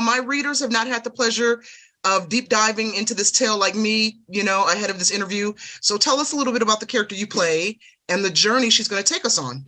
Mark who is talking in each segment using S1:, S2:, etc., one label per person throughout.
S1: my readers have not had the pleasure of deep diving into this tale like me, ahead of this interview. So tell us a little bit about the character you play and the journey she's going to take us on.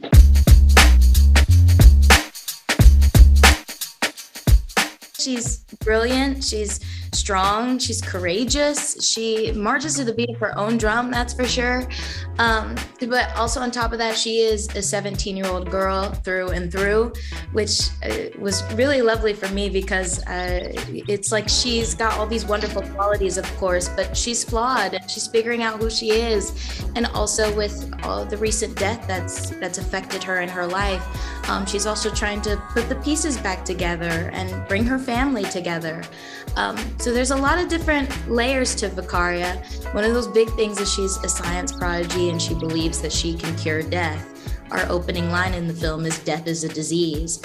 S2: She's brilliant. She's strong. She's courageous. She marches to the beat of her own drum, that's for sure. But also on top of that, she is a 17-year-old girl through and through, which was really lovely for me because it's like she's got all these wonderful qualities, of course, but she's flawed and she's figuring out who she is. And also with all the recent death that's affected her in her life, she's also trying to put the pieces back together and bring her family together. So there's a lot of different layers to Vicaria. One of those big things is she's a science prodigy and she believes that she can cure death. Our opening line in the film is "Death is a disease."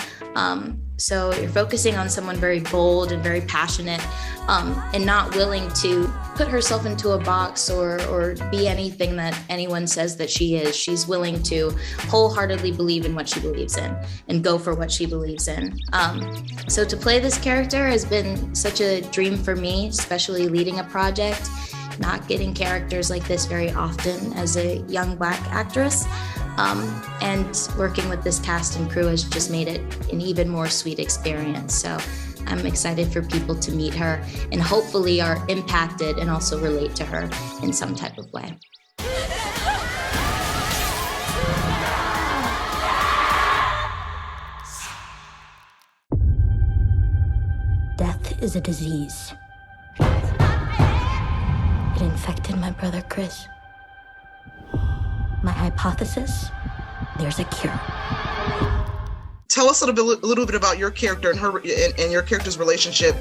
S2: So you're focusing on someone very bold and very passionate, and not willing to put herself into a box or be anything that anyone says that she is. She's willing to wholeheartedly believe in what she believes in and go for what she believes in. So to play this character has been such a dream for me, especially leading a project, not getting characters like this very often as a young Black actress. And working with this cast and crew has just made it an even more sweet experience. So I'm excited for people to meet her and hopefully are impacted and also relate to her in some type of way.
S3: Death is a disease. It infected my brother Chris. My hypothesis, there's a cure.
S1: Tell us a little bit about your character and her and your character's relationship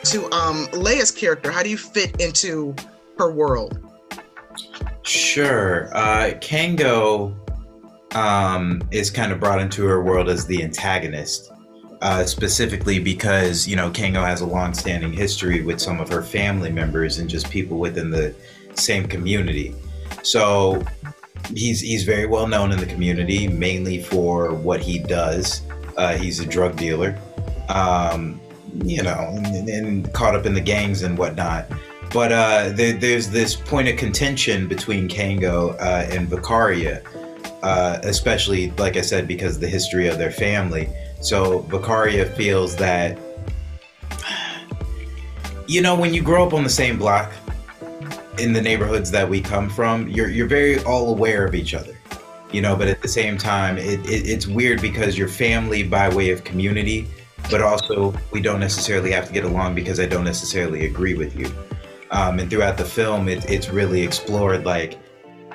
S1: to Leia's character. How do you fit into her world?
S4: Sure. Kango is kind of brought into her world as the antagonist, specifically because, Kango has a long-standing history with some of her family members and just people within the same community. So he's very well known in the community, mainly for what he does. He's a drug dealer, and caught up in the gangs and whatnot. But there's this point of contention between Kango and Vicaria, especially, like I said, because of the history of their family. So Vicaria feels that, when you grow up on the same block, in the neighborhoods that we come from, you're very all aware of each other, but at the same time, it's weird because you're family by way of community, but also we don't necessarily have to get along because I don't necessarily agree with you. And throughout the film, it's really explored, like,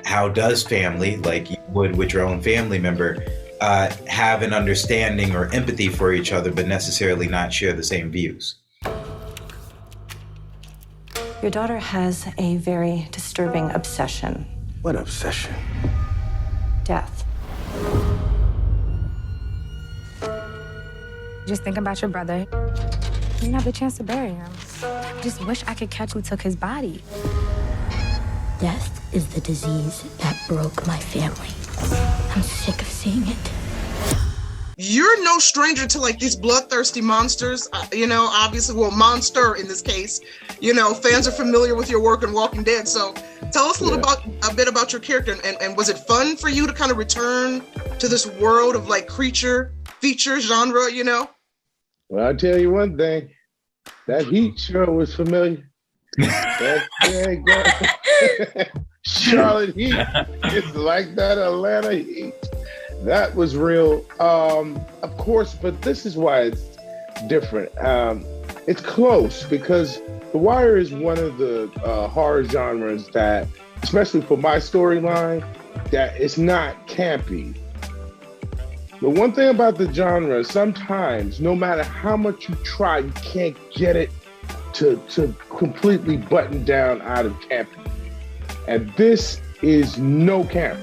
S4: how does family, like you would with your own family member, have an understanding or empathy for each other, but necessarily not share the same views.
S5: Your daughter has a very disturbing obsession.
S6: What obsession?
S5: Death.
S7: Just think about your brother. You didn't have the chance to bury him. Just wish I could catch who took his body.
S3: Death is the disease that broke my family. I'm sick of seeing it.
S1: You're no stranger to like these bloodthirsty monsters, obviously, well, monster in this case. Fans are familiar with your work in Walking Dead. So tell us a bit about your character, and was it fun for you to kind of return to this world of like creature feature genre,
S6: Well, I'll tell you one thing, that heat sure was familiar. Charlotte heat, it's like that Atlanta heat. That was real, of course, but this is why it's different. It's close because The Wire is one of the horror genres that, especially for my storyline, that it's not campy. The one thing about the genre, sometimes, no matter how much you try, you can't get it to completely button down out of campy. And this is no camp.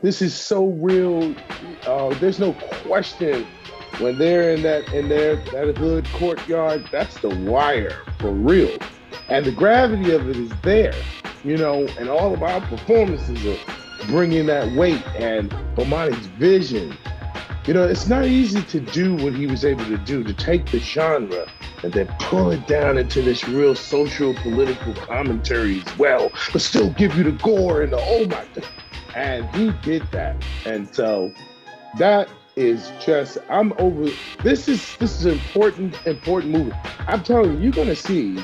S6: This is so real. There's no question when they're in that hood courtyard. That's The Wire for real, and the gravity of it is there, and all of our performances are bringing that weight. And Bomani's vision, it's not easy to do what he was able to do, to take the genre and then pull it down into this real social political commentary as well, but still give you the gore and the oh my God. And he did that. And so that is just, I'm over. This is an important movie. I'm telling you, you're gonna see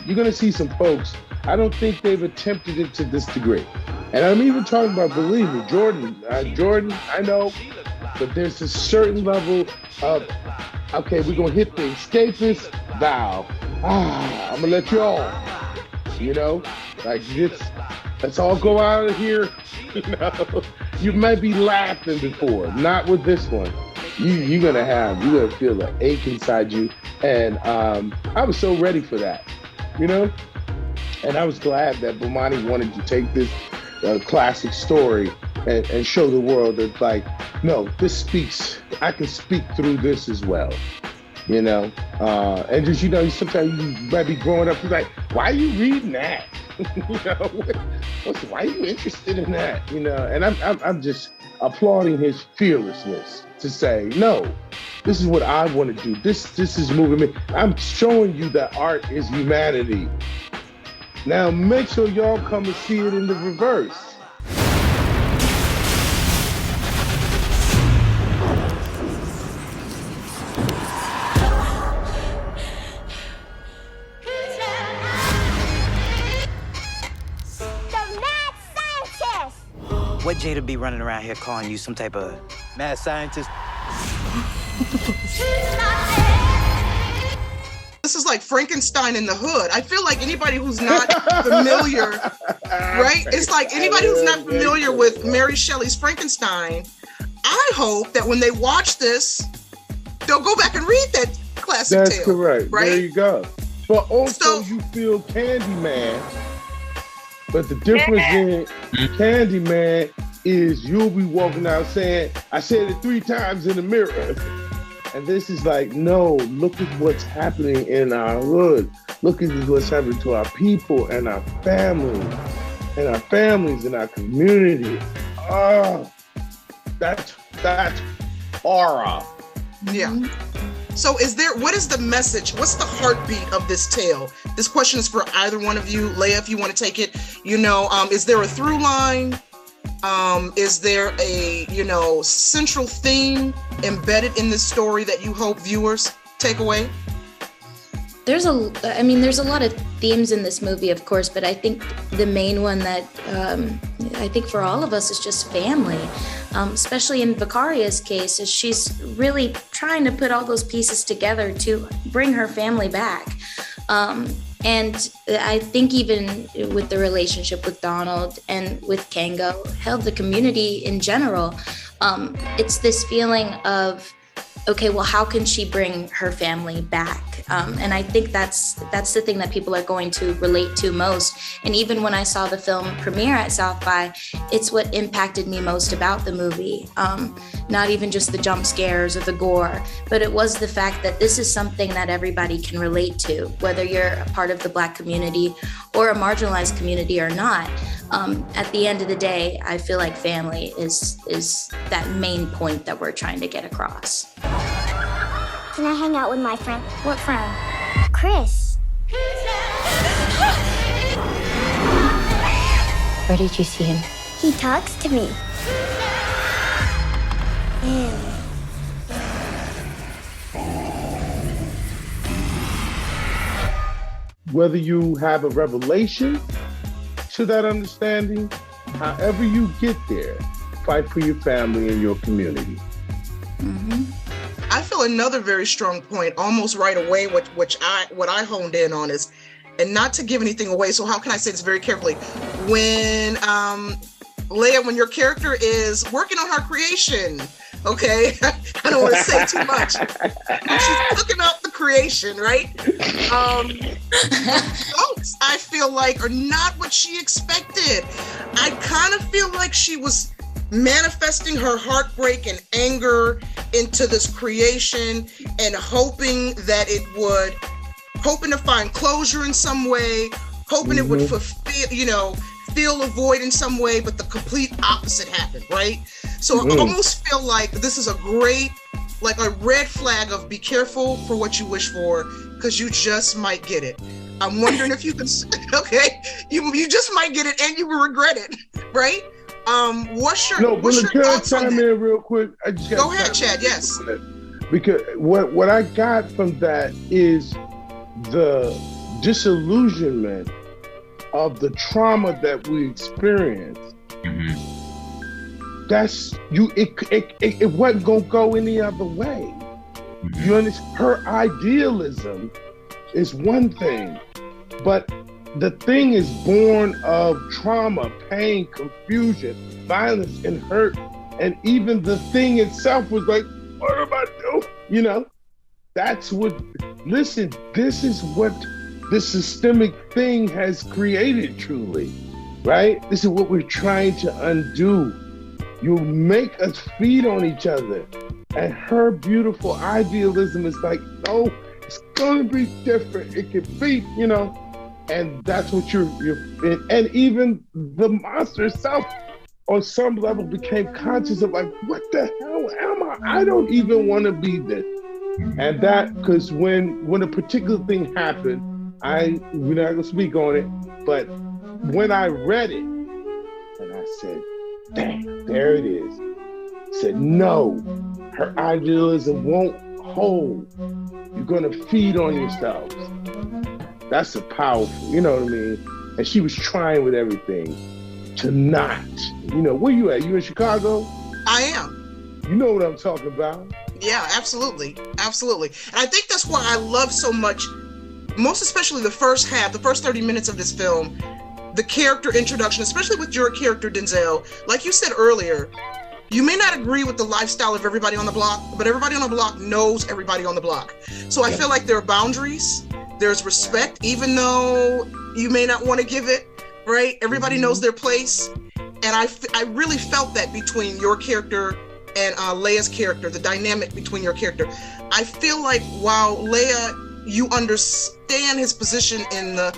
S6: some folks. I don't think they've attempted it to this degree. And I'm even talking about, believe me, Jordan, I know, but there's a certain level of, okay, we're gonna hit the escapist valve. I'm gonna let you all, like this, let's all go out of here. You might be laughing before, not with this one. You're gonna feel the ache inside you. And I was so ready for that, And I was glad that Bomani wanted to take this classic story and show the world that, like, no, I can speak through this as well, and just, sometimes you might be growing up, you're like, why are you reading that? Why are you interested in that? And I'm just applauding his fearlessness to say, no, this is what I want to do. This is moving me. I'm showing you that art is humanity. Now make sure y'all come and see it in the reverse.
S8: What Jada be running around here calling you some type of mad scientist?
S1: This is like Frankenstein in the Hood. I feel like anybody who's not familiar, right? It's like anybody who's not familiar with Mary Shelley's Frankenstein, I hope that when they watch this, they'll go back and read that classic tale.
S6: That's correct.
S1: Right?
S6: There you go. But also you feel Candyman. But the difference in Candyman is you'll be walking out saying, I said it 3 times in the mirror. And this is like, no, look at what's happening in our hood. Look at what's happening to our people and our families and our community. Oh, that's horror.
S1: Yeah. So what is the message? What's the heartbeat of this tale? This question is for either one of you. Leia, if you want to take it, is there a through line? Is there a, central theme embedded in this story that you hope viewers take away?
S2: There's a lot of themes in this movie, of course, but I think the main one that I think for all of us is just family, especially in Vicaria's case, is she's really trying to put all those pieces together to bring her family back. And I think even with the relationship with Donald and with Kango, hell, the community in general, it's this feeling of, okay, well, how can she bring her family back? And I think that's the thing that people are going to relate to most. And even when I saw the film premiere at South by, it's what impacted me most about the movie. Not even just the jump scares or the gore, but it was the fact that this is something that everybody can relate to, whether you're a part of the Black community or a marginalized community or not. At the end of the day, I feel like family is that main point that we're trying to get across.
S9: Can I hang out with my friend?
S7: What friend?
S9: Chris.
S3: Where did you see him?
S9: He talks to me.
S6: Whether you have a revelation to that understanding, however you get there, fight for your family and your community.
S2: Mm-hmm.
S1: I feel another very strong point almost right away, what I honed in on is, and not to give anything away, so how can I say this very carefully? When Leia, when your character is working on her creation, okay, I don't want to say too much. She's cooking up the creation, right? Folks, I feel like, are not what she expected. I kind of feel like she was manifesting her heartbreak and anger into this creation and hoping to find closure in some way, hoping it would fulfill, fill a void in some way, but the complete opposite happened, right? So I almost feel like this is a great, like a red flag of be careful for what you wish for, because you just might get it. I'm wondering if you can, okay, you just might get it and you will regret it, right? What's your thoughts on that?
S6: In real quick? I just
S1: Go ahead, Chad, yes.
S6: Because what I got from that is the disillusionment of the trauma that we experienced. That's it wasn't gonna go any other way. You understand? Her idealism is one thing, but the thing is born of trauma, pain, confusion, violence, and hurt. And even the thing itself was like, what am I doing? You know, that's what, listen, this is what the systemic thing has created truly, right? This is what we're trying to undo. You make us feed on each other. And her beautiful idealism is like, no, it's gonna be different. It can be, you know, and that's what you're and even the monster itself on some level became conscious of like, what the hell am I? I don't even want to be this. And that, because when a particular thing happened, we're not gonna speak on it, but when I read it, and I said, damn, there it is. I said, no, her idealism won't hold. You're gonna feed on yourselves. That's a powerful, you know what I mean? And she was trying with everything to not. You know, where you at? You in Chicago?
S1: I am.
S6: You know what I'm talking about.
S1: Yeah, absolutely. Absolutely. And I think that's why I love so much, most especially the first 30 minutes of this film, the character introduction, especially with your character, Denzel. Like you said earlier, you may not agree with the lifestyle of everybody on the block, but everybody on the block knows everybody on the block. So I feel like there are boundaries, there's respect, even though you may not want to give it, right? Everybody knows their place. And I really felt that between your character and Leia's character, the dynamic between your character. I feel like while Leia, you understand his position in the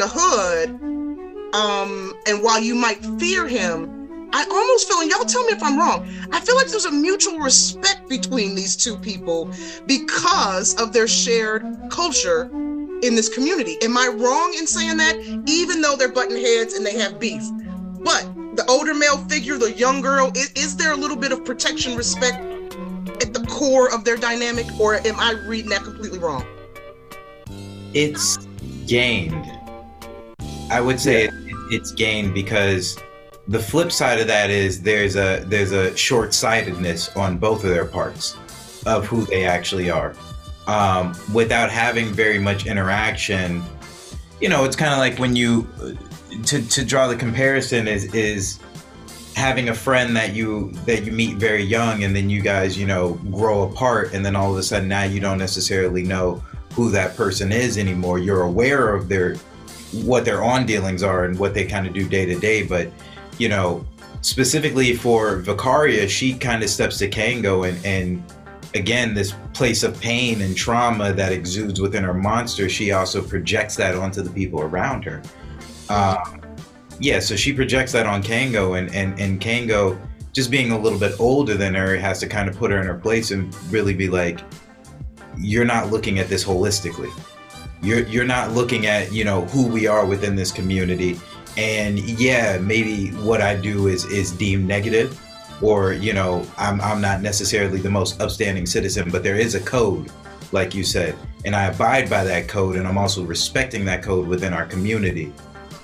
S1: hood, and while you might fear him, I almost feel, and y'all tell me if I'm wrong, I feel like there's a mutual respect between these two people because of their shared culture in this community. Am I wrong in saying that? Even though they're butting heads and they have beef. But the older male figure, the young girl, is there a little bit of protection, respect at the core of their dynamic, or am I reading that completely wrong?
S4: It's gained. I would say it's gained because the flip side of that is there's a short-sightedness on both of their parts of who they actually are. Without having very much interaction, you know, it's kind of like when you, to draw the comparison is having a friend that you meet very young and then you guys, you know, grow apart, and then all of a sudden now you don't necessarily know who that person is anymore. You're aware of what their on dealings are and what they kind of do day to day, but you know, specifically for Vicaria, she kind of steps to Kango and again, this place of pain and trauma that exudes within her monster, she also projects that onto the people around her. So she projects that on Kango, and Kango, just being a little bit older than her, has to kind of put her in her place and really be like, you're not looking at this holistically. You're not looking at, you know, who we are within this community. And yeah, maybe what I do is deemed negative, or, you know, I'm not necessarily the most upstanding citizen, but there is a code, like you said, and I abide by that code, and I'm also respecting that code within our community.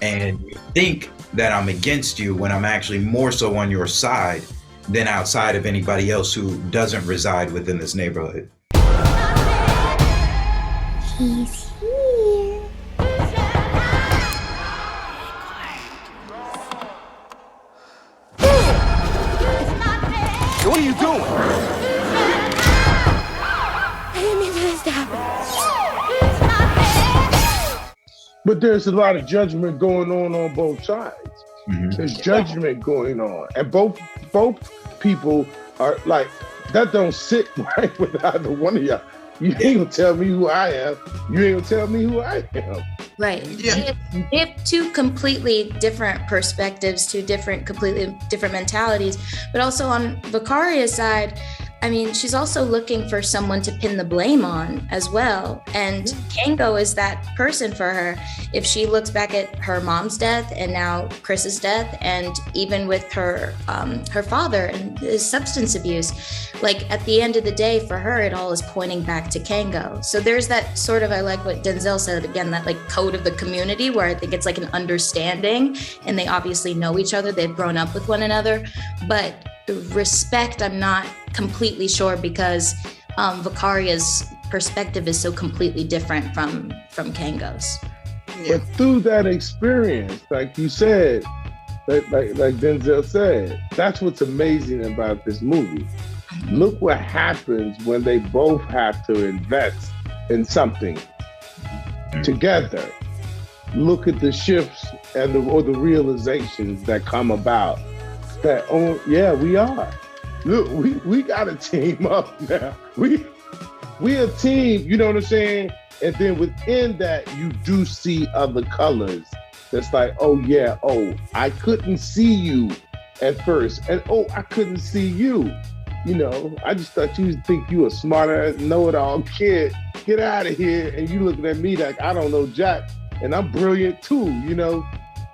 S4: And you think that I'm against you when I'm actually more so on your side than outside of anybody else who doesn't reside within this neighborhood.
S9: He's here.
S10: What are you doing?
S9: I didn't mean for this to happen.
S6: But there's a lot of judgment going on both sides. Mm-hmm. There's judgment going on, and both people are like, that don't sit right with either one of y'all. You ain't gonna tell me who I am. You ain't gonna tell me who I am.
S2: Right. Yeah. They have two completely different perspectives, completely different mentalities. But also on Vicaria's side, I mean, she's also looking for someone to pin the blame on as well. And Kango is that person for her. If she looks back at her mom's death and now Chris's death, and even with her father and his substance abuse, like at the end of the day, for her, it all is pointing back to Kango. So there's that sort of, I like what Denzel said again, that like code of the community where I think it's like an understanding, and they obviously know each other. They've grown up with one another, but respect, I'm not completely sure, because Vicaria's perspective is so completely different from Kango's.
S6: But through that experience, like you said, like Denzel said, that's what's amazing about this movie. Look what happens when they both have to invest in something together. Look at the shifts and the realizations that come about. That, oh yeah, we are. Look, we got to team up now. We a team, you know what I'm saying? And then within that, you do see other colors. That's like, oh yeah, oh, I couldn't see you at first. And oh, I couldn't see you. You know, I just thought you think you a smarter, know-it-all kid. Get out of here. And you looking at me like, I don't know Jack. And I'm brilliant too, you know?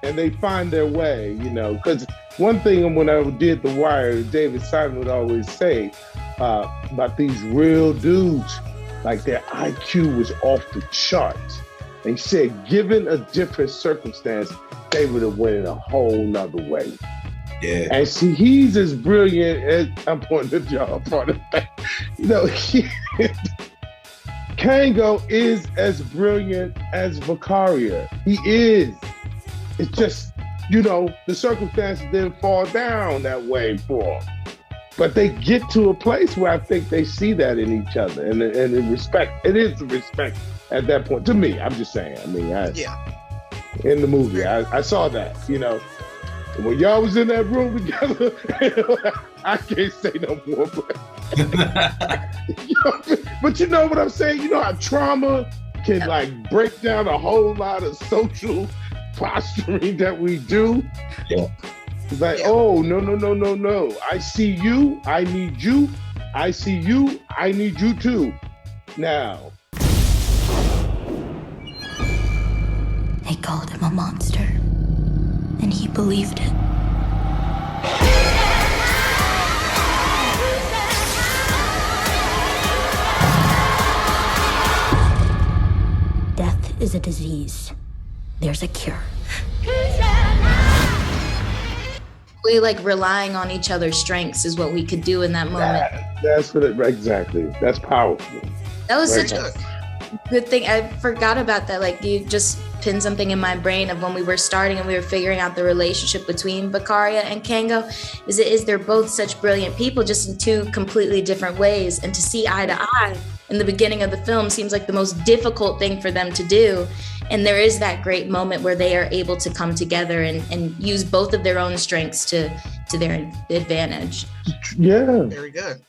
S6: And they find their way, you know? Because one thing when I did The Wire, David Simon would always say about these real dudes, like their IQ was off the charts. And he said, given a different circumstance, they would have went in a whole nother way.
S4: Yeah.
S6: And see, he's as brilliant as, I'm pointing at y'all, part of that. You know, Kango is as brilliant as Vicaria. He is. It's just, you know, the circumstances didn't fall down that way for them. But they get to a place where I think they see that in each other and in respect. It is the respect at that point. To me, I'm just saying. I mean, in the movie, I saw that, you know. When y'all was in that room together, I can't say no more. But you know what I'm saying? You know how trauma can like break down a whole lot of social posturing that we do?
S4: Yeah.
S6: It's like, oh, no. I see you. I need you. I see you. I need you too. Now.
S3: They called him a monster. And he believed it. Death is a disease. There's a cure.
S2: We like relying on each other's strengths is what we could do in that moment.
S6: That's what exactly. That's powerful.
S2: That was such a good thing. I forgot about that. Like you just pinned something in my brain of when we were starting and we were figuring out the relationship between Vicaria and Kango. Is they're both such brilliant people, just in two completely different ways. And to see eye to eye in the beginning of the film seems like the most difficult thing for them to do. And there is that great moment where they are able to come together and use both of their own strengths to their advantage.
S6: Yeah.
S1: Very good.